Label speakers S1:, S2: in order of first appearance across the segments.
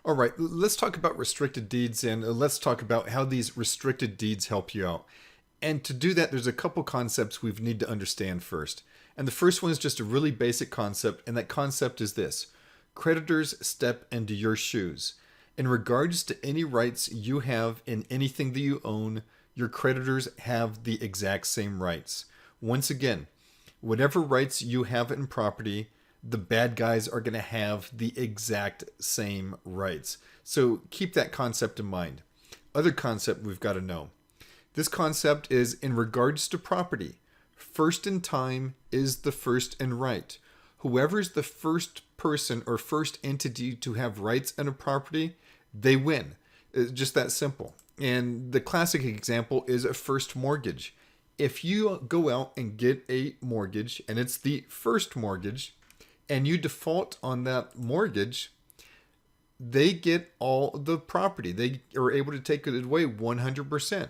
S1: All right, let's talk about restricted deeds and let's talk about how these restricted deeds help you out. And to do that, there's a couple concepts we need to understand first. And the first one is just a really basic concept, and that concept is this: creditors step into your shoes. In regards to any rights you have in anything that you own, your creditors have the exact same rights. Once again, whatever rights you have in property, the bad guys are going to have the exact same rights. So keep that concept in mind. Other concept we've got to know. This concept is in regards to property. First in time is the first in right. Whoever's the first person or first entity to have rights in a property, they win. It's just that simple. And the classic example is a first mortgage. If you go out and get a mortgage and it's the first mortgage and you default on that mortgage, they get all the property. They are able to take it away 100%.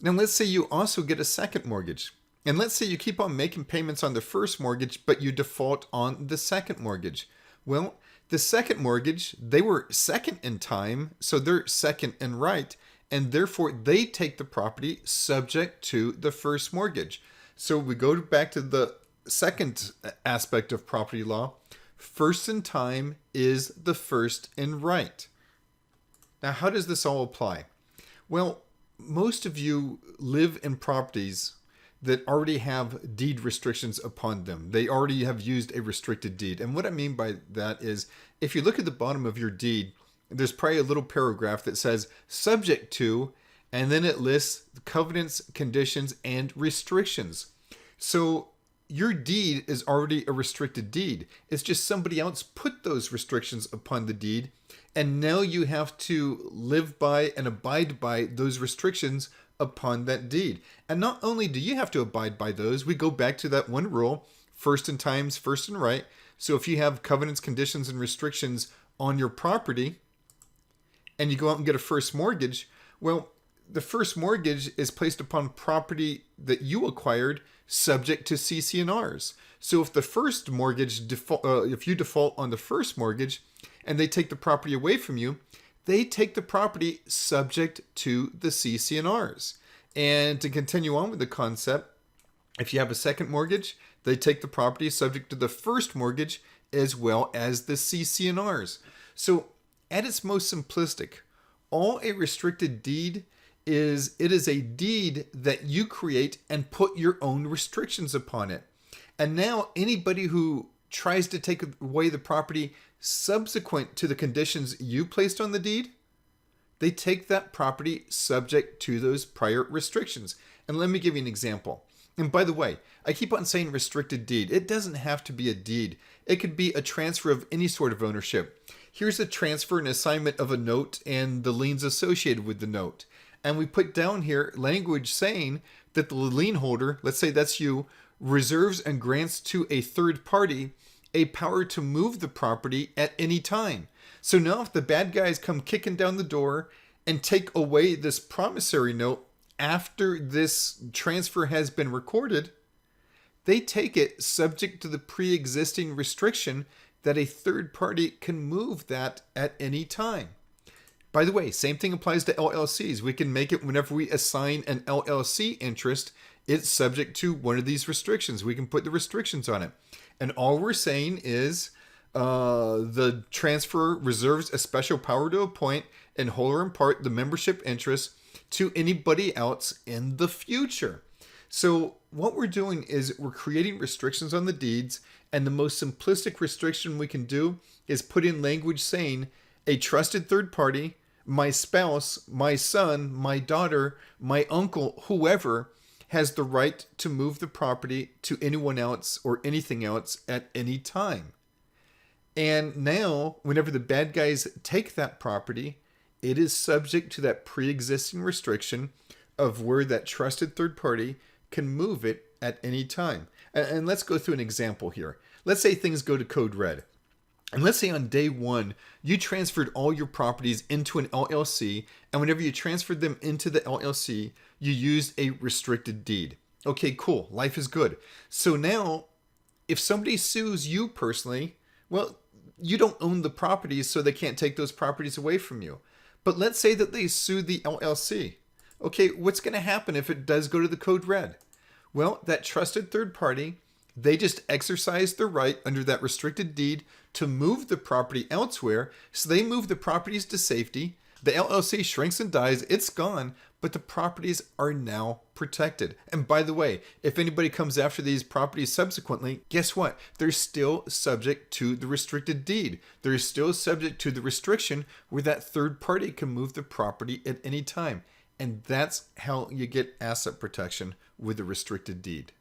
S1: Now let's say you also get a second mortgage. And let's say you keep on making payments on the first mortgage, but you default on the second mortgage. Well, the second mortgage, they were second in time, so they're second in right, and therefore they take the property subject to the first mortgage. So we go back to the second aspect of property law. First in time is the first in right. Now, how does this all apply? Well, most of you live in properties that already have deed restrictions upon them. They already have used a restricted deed. And what I mean by that is, if you look at the bottom of your deed, there's probably a little paragraph that says subject to, and then it lists covenants, conditions, and restrictions. So your deed is already a restricted deed. It's just somebody else put those restrictions upon the deed, and now you have to live by and abide by those restrictions upon that deed. And not only do you have to abide by those, we go back to that one rule: first in times, first in right. So if you have covenants, conditions, and restrictions on your property and you go out and get a first mortgage, well, the first mortgage is placed upon property that you acquired subject to CC&Rs. So if the first mortgage if you default on the first mortgage and they take the property away from you, they take the property subject to the CC&Rs. And to continue on with the concept, if you have a second mortgage, they take the property subject to the first mortgage as well as the CC&Rs. So at its most simplistic, all a restricted deed is, it is a deed that you create and put your own restrictions upon it. And now anybody who tries to take away the property subsequent to the conditions you placed on the deed, they take that property subject to those prior restrictions. And let me give you an example. And by the way, I keep on saying restricted deed. It doesn't have to be a deed. It could be a transfer of any sort of ownership. Here's a transfer and assignment of a note and the liens associated with the note. And we put down here language saying that the lien holder, let's say that's you, reserves and grants to a third party a power to move the property at any time. So now if the bad guys come kicking down the door and take away this promissory note after this transfer has been recorded, they take it subject to the pre-existing restriction that a third party can move that at any time. By the way, same thing applies to LLCs. We can make it whenever we assign an LLC interest, it's subject to one of these restrictions. We can put the restrictions on it. And all we're saying is the transfer reserves a special power to appoint in whole or in part the membership interest to anybody else in the future. So what we're doing is we're creating restrictions on the deeds, and the most simplistic restriction we can do is put in language saying a trusted third party, my spouse, my son, my daughter, my uncle, whoever, has the right to move the property to anyone else or anything else at any time. And now, whenever the bad guys take that property, it is subject to that pre-existing restriction of where that trusted third party can move it at any time. And let's go through an example here. Let's say things go to code red. And let's say on day one, you transferred all your properties into an LLC, and whenever you transferred them into the LLC, you used a restricted deed. Okay, cool. Life is good. So now, if somebody sues you personally, well, you don't own the properties, so they can't take those properties away from you. But let's say that they sue the LLC. Okay, what's going to happen if it does go to the code red? Well, that trusted third party, they just exercise their right under that restricted deed to move the property elsewhere. So they move the properties to safety. The LLC shrinks and dies, it's gone, but the properties are now protected. And by the way, if anybody comes after these properties subsequently, guess what? They're still subject to the restricted deed. They're still subject to the restriction where that third party can move the property at any time. And that's how you get asset protection with a restricted deed.